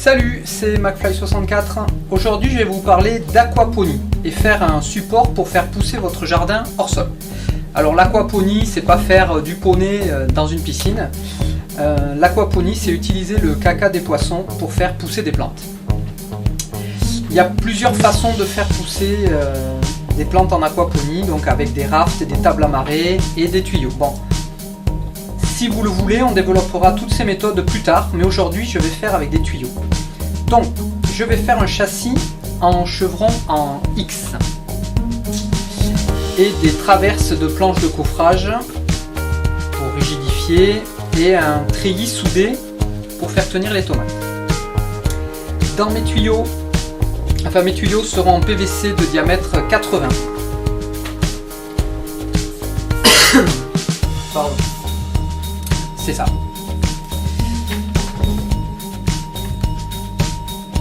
Salut, c'est McFly64. Aujourd'hui, je vais vous parler d'aquaponie et faire un support pour faire pousser votre jardin hors sol. Alors l'aquaponie, c'est pas faire du poney dans une piscine. L'aquaponie, c'est utiliser le caca des poissons pour faire pousser des plantes. Il y a plusieurs façons de faire pousser des plantes en aquaponie, donc avec des rafts, des tables à marée et des tuyaux. Bon, si vous le voulez, on développera toutes ces méthodes plus tard, mais aujourd'hui je vais faire avec des tuyaux. Donc, je vais faire un châssis en chevron en X et des traverses de planches de coffrage pour rigidifier et un treillis soudé pour faire tenir les tomates. Dans mes tuyaux, mes tuyaux seront en PVC de diamètre 80. Pardon. C'est ça.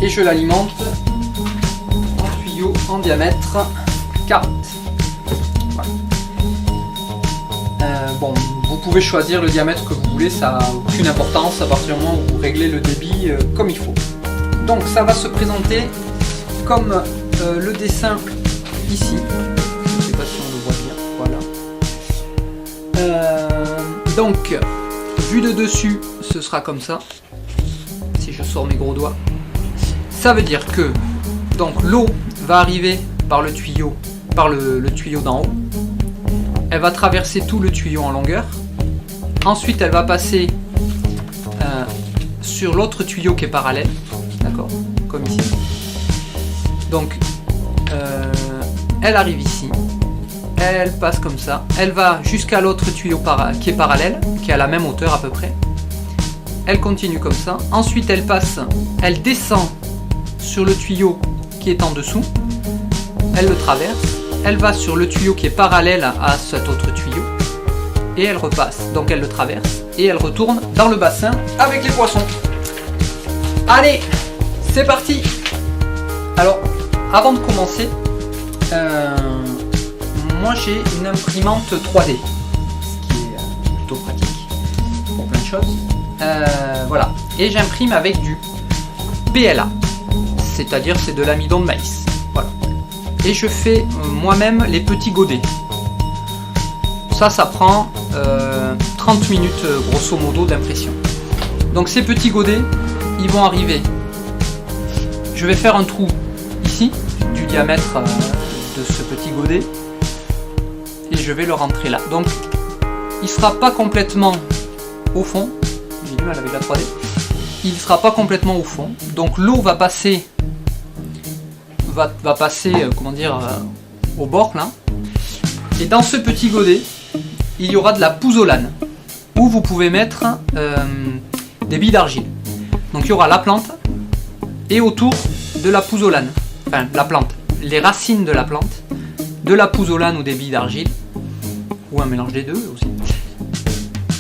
Et je l'alimente en tuyau en diamètre 40. Voilà. Bon, vous pouvez choisir le diamètre que vous voulez, ça n'a aucune importance à partir du moment où vous réglez le débit comme il faut. Donc ça va se présenter comme le dessin ici. Je ne sais pas si on le voit bien. Voilà. Donc, vu de dessus, ce sera comme ça. Si je sors mes gros doigts. Ça veut dire que donc l'eau va arriver par le tuyau, le tuyau d'en haut. Elle va traverser tout le tuyau en longueur. Ensuite, elle va passer sur l'autre tuyau qui est parallèle. D'accord, comme ici. Donc, elle arrive ici. Elle passe comme ça. Elle va jusqu'à l'autre tuyau qui est parallèle, qui est à la même hauteur à peu près. Elle continue comme ça. Ensuite, elle descend sur le tuyau qui est en dessous. Elle le traverse. Elle va sur le tuyau qui est parallèle à cet autre tuyau. Et elle repasse. Donc, elle le traverse. Et elle retourne dans le bassin avec les poissons. Allez, c'est parti! Alors, avant de commencer, moi j'ai une imprimante 3D, ce qui est plutôt pratique pour plein de choses. Voilà, et j'imprime avec du PLA, c'est-à-dire c'est de l'amidon de maïs. Voilà. Et je fais moi-même les petits godets. Ça prend 30 minutes grosso modo d'impression. Donc ces petits godets, ils vont arriver. Je vais faire un trou ici, du diamètre de ce petit godet. Et je vais le rentrer là. Donc, il ne sera pas complètement au fond. J'ai du mal avec la 3D. Il ne sera pas complètement au fond. Donc, l'eau va passer, comment dire, au bord là. Et dans ce petit godet, il y aura de la pouzzolane où vous pouvez mettre des billes d'argile. Donc, il y aura la plante et autour de la pouzzolane. Enfin, la plante, les racines de la plante, de la pouzzolane ou des billes d'argile, ou un mélange des deux aussi.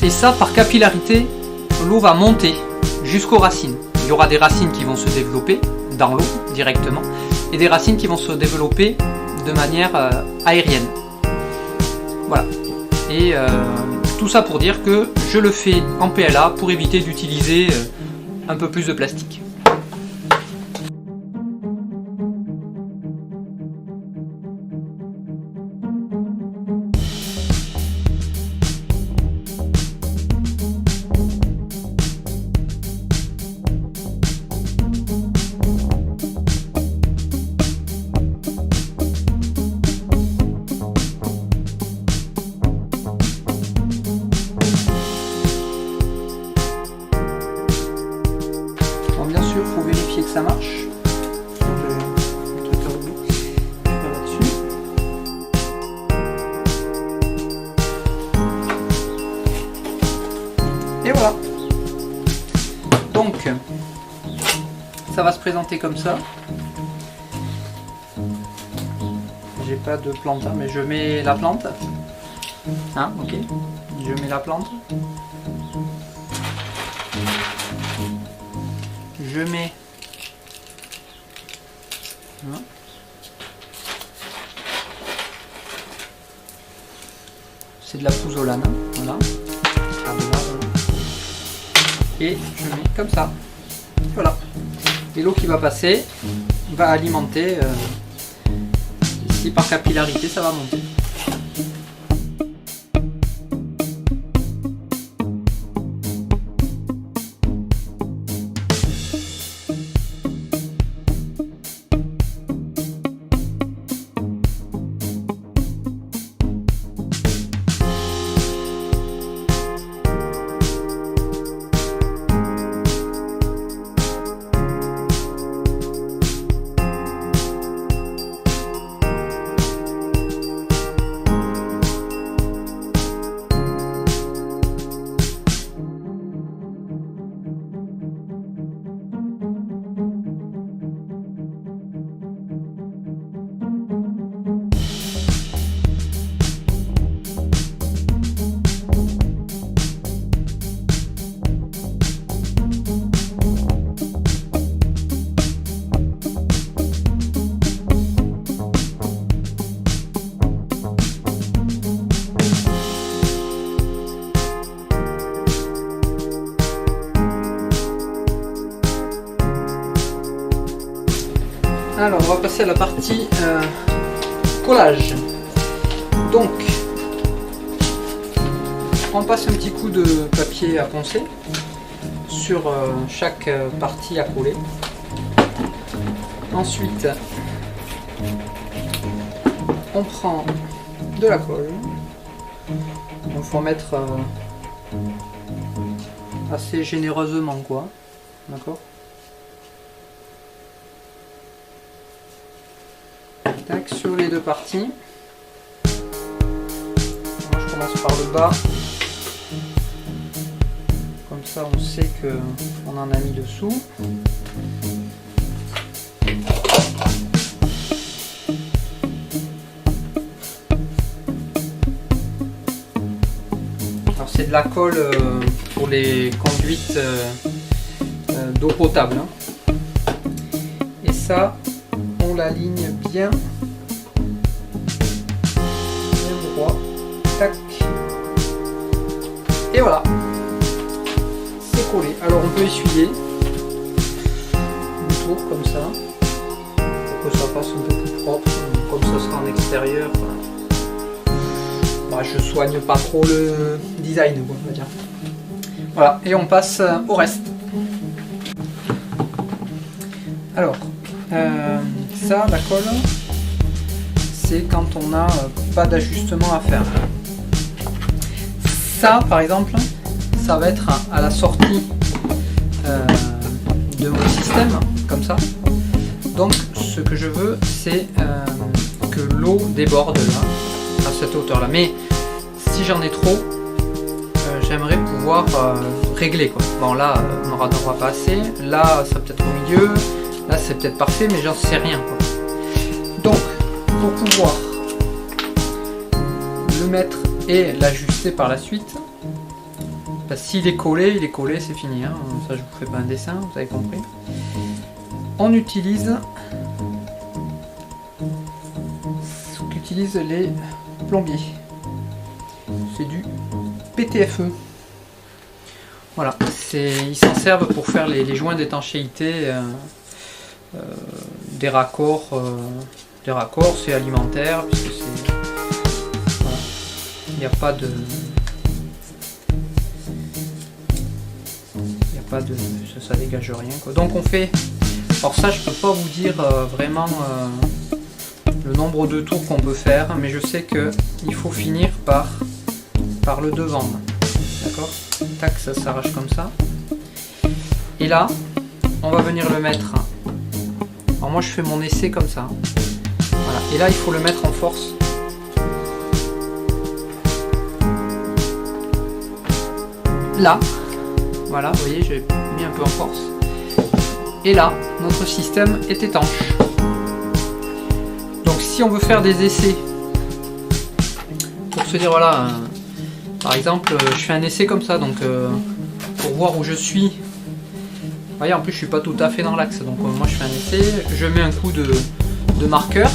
Et ça, par capillarité, l'eau va monter jusqu'aux racines. Il y aura des racines qui vont se développer dans l'eau directement, et des racines qui vont se développer de manière aérienne. Voilà. Et tout ça pour dire que je le fais en PLA pour éviter d'utiliser un peu plus de plastique. Bien sûr, il faut vérifier que ça marche. Et voilà. Donc, ça va se présenter comme ça. J'ai pas de plante, mais je mets la plante. Hein, ok. Je mets la plante. Je mets c'est de la pouzzolane, voilà. Et je mets comme ça. Voilà. Et l'eau qui va passer va alimenter. Ici par capillarité, ça va monter. Alors on va passer à la partie collage. Donc on passe un petit coup de papier à poncer sur chaque partie à coller. Ensuite on prend de la colle. Il faut mettre assez généreusement quoi. D'accord ? Sur les deux parties. Moi, je commence par le bas. Comme ça, on sait que on en a mis dessous. Alors, c'est de la colle pour les conduites d'eau potable. Hein. Et ça, on l'aligne bien. Tac. Et voilà, c'est collé. Alors on peut essuyer le tour comme ça pour que ça passe un peu plus propre. Comme ça sera en extérieur. Bah, je soigne pas trop le design, on va dire. Voilà, et on passe au reste. Alors ça, la colle, c'est quand on n'a pas d'ajustement à faire. Ça, par exemple, ça va être à la sortie de mon système, comme ça. Donc, ce que je veux, c'est que l'eau déborde là, à cette hauteur-là. Mais si j'en ai trop, j'aimerais pouvoir régler, quoi. Bon, là, on n'aura pas assez. Là, ça peut être au milieu. Là, c'est peut-être parfait, mais j'en sais rien, quoi. Donc, pour pouvoir le mettre et l'ajuster par la suite, bah, s'il est collé, c'est fini, hein. Ça je vous ferai pas un dessin, vous avez compris. On utilise ce qu'utilisent les plombiers, c'est du PTFE. Voilà, ils s'en servent pour faire les joints d'étanchéité des raccords. Des raccords, c'est alimentaire puisque c'est, voilà. Il n'y a pas de ça dégage rien, quoi. Donc on fait, alors ça je peux pas vous dire vraiment le nombre de tours qu'on peut faire, mais je sais que il faut finir par le devant, d'accord. Tac, ça s'arrache comme ça, et là on va venir le mettre. Alors moi je fais mon essai comme ça. Voilà. Et là il faut le mettre en force. Là, voilà, vous voyez, j'ai mis un peu en force. Et là, notre système est étanche. Donc si on veut faire des essais, pour se dire voilà, par exemple, je fais un essai comme ça, donc pour voir où je suis. Vous voyez, en plus je suis pas tout à fait dans l'axe, donc moi je fais un essai, je mets un coup de marqueur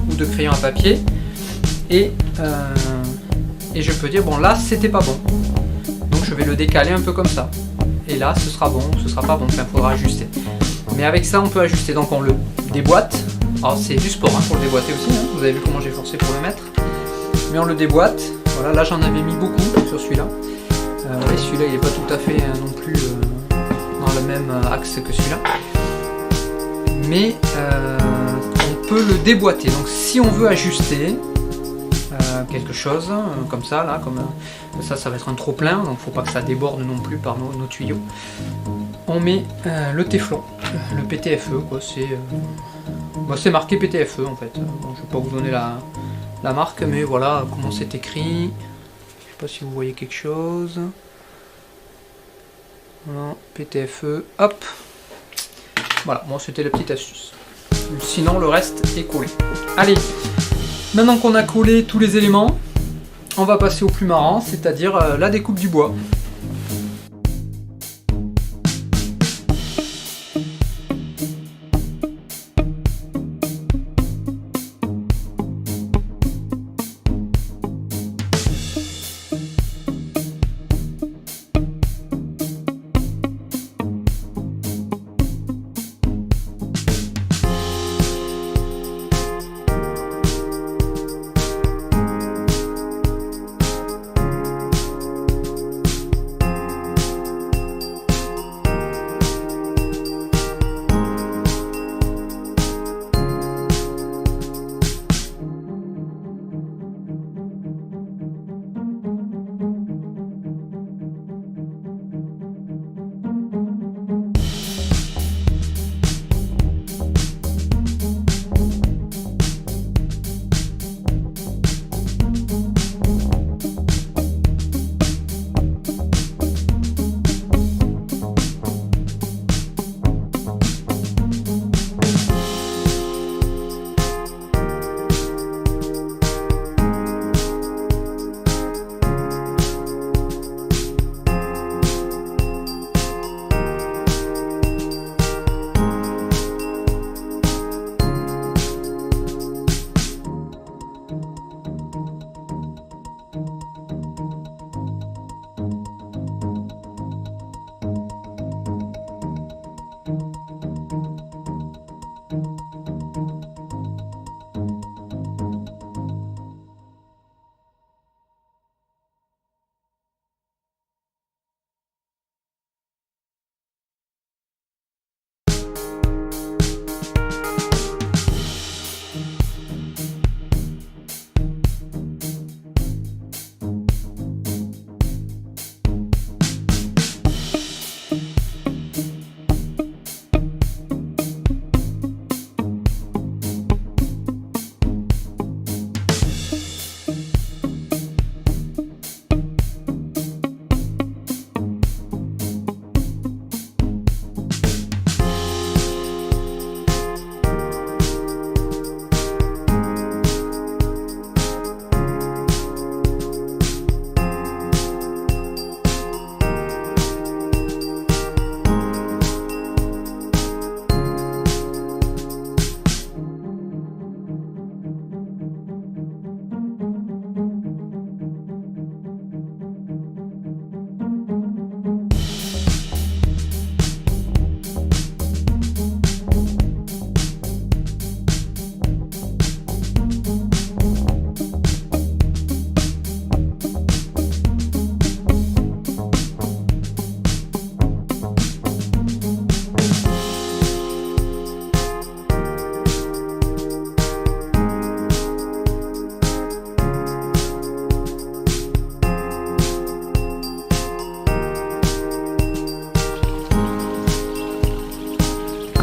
ou de crayon à papier et je peux dire bon là c'était pas bon, donc je vais le décaler un peu comme ça. et là ce sera bon, ce sera pas bon, enfin il faudra ajuster. Mais avec ça on peut ajuster, donc on le déboîte. Alors c'est du sport hein, pour le déboîter aussi, hein. Vous avez vu comment j'ai forcé pour le mettre. Mais on le déboîte, voilà, là j'en avais mis beaucoup sur celui-là. Et celui-là il n'est pas tout à fait non plus dans le même axe que celui-là. Mais on peut le déboîter, donc si on veut ajuster quelque chose comme ça, là, comme ça va être un trop plein, donc faut pas que ça déborde non plus par nos tuyaux. On met le téflon, le PTFE, quoi, c'est marqué PTFE en fait. Bon, je vais pas vous donner la marque, mais voilà comment c'est écrit. Je sais pas si vous voyez quelque chose. Voilà, PTFE, hop. Voilà, bon, c'était la petite astuce. Sinon, le reste est collé. Allez, maintenant qu'on a collé tous les éléments, on va passer au plus marrant, c'est-à-dire la découpe du bois.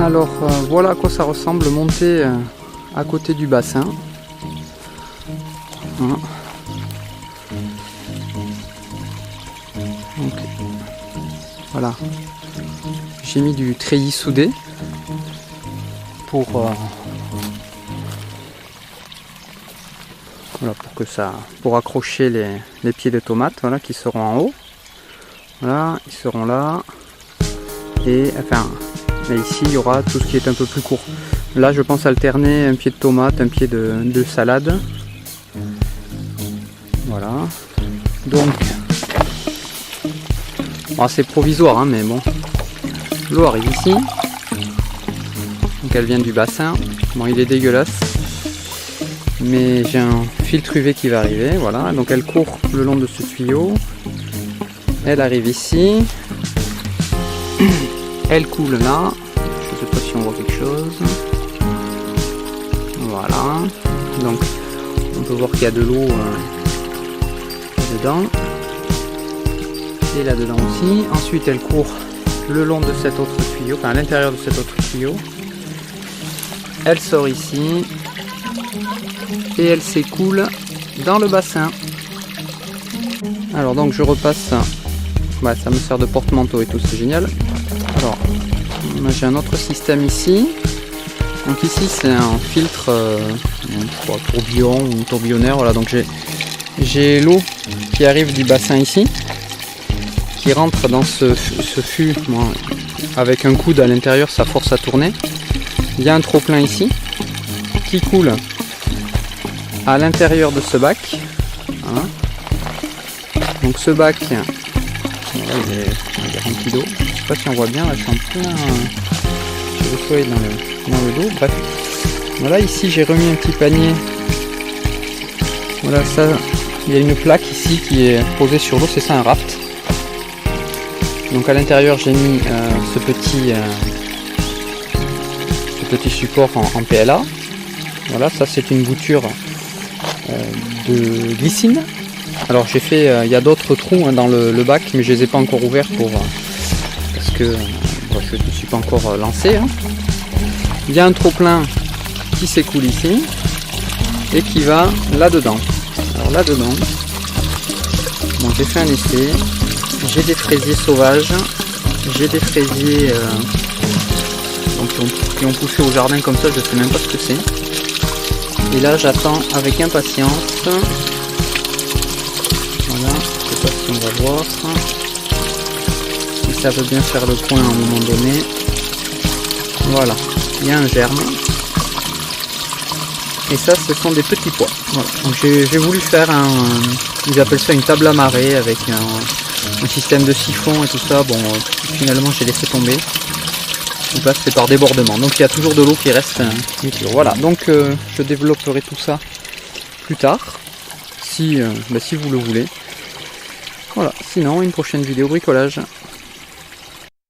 Alors voilà à quoi ça ressemble monter à côté du bassin. Voilà. Donc, voilà. J'ai mis du treillis soudé pour voilà, pour accrocher les pieds de tomates, voilà, qui seront en haut. Voilà, ils seront là. Et enfin, et ici il y aura tout ce qui est un peu plus court. Là je pense alterner un pied de tomate, un pied de salade. Voilà. Donc Bon, c'est provisoire, hein, mais bon. L'eau arrive ici. Donc elle vient du bassin. Bon, il est dégueulasse. Mais j'ai un filtre UV qui va arriver, voilà. Donc elle court le long de ce tuyau. Elle arrive ici. Elle coule là. Je sais pas si on voit quelque chose. Voilà. Donc on peut voir qu'il y a de l'eau dedans. Et là-dedans aussi. Ensuite elle court le long de cet autre tuyau, enfin à l'intérieur de cet autre tuyau. Elle sort ici. Et elle s'écoule dans le bassin. Alors donc je repasse. Ouais, ça me sert de porte-manteau et tout, c'est génial. Alors j'ai un autre système ici. Donc ici c'est un filtre tourbillon ou tourbillonneur. Voilà, donc j'ai l'eau qui arrive du bassin ici, qui rentre dans ce fût. Bon, avec un coude à l'intérieur, ça force à tourner. Il y a un trop-plein ici qui coule à l'intérieur de ce bac. Voilà. Donc ce bac, voilà, il est rempli d'eau. Je sais pas si on voit bien, là je suis en plein. J'ai le soleil dans le dos. Bref. Voilà, ici j'ai remis un petit panier. Voilà, ça, il y a une plaque ici qui est posée sur l'eau, c'est ça un raft. Donc à l'intérieur j'ai mis ce petit support en PLA. Voilà, ça c'est une bouture de glycine. Alors j'ai fait, il y a d'autres trous dans le bac, mais je les ai pas encore ouverts parce que je ne suis pas encore lancé. Hein. Il y a un trop plein qui s'écoule ici et qui va là-dedans. Alors là-dedans, bon, j'ai fait un essai. J'ai des fraisiers sauvages, j'ai des fraisiers qui ont poussé au jardin comme ça, je sais même pas ce que c'est. Et là j'attends avec impatience. Voilà, je sais pas si on va voir. Si ça veut bien faire le point à un moment donné. Voilà, il y a un germe. Et ça ce sont des petits pois. Voilà. Donc j'ai voulu faire ils appellent ça une table à marée avec un système de siphon et tout ça. Bon, finalement j'ai laissé tomber. Donc là c'est par débordement, donc il y a toujours de l'eau qui reste. Voilà, donc je développerai tout ça plus tard, si vous le voulez. Voilà, sinon une prochaine vidéo bricolage.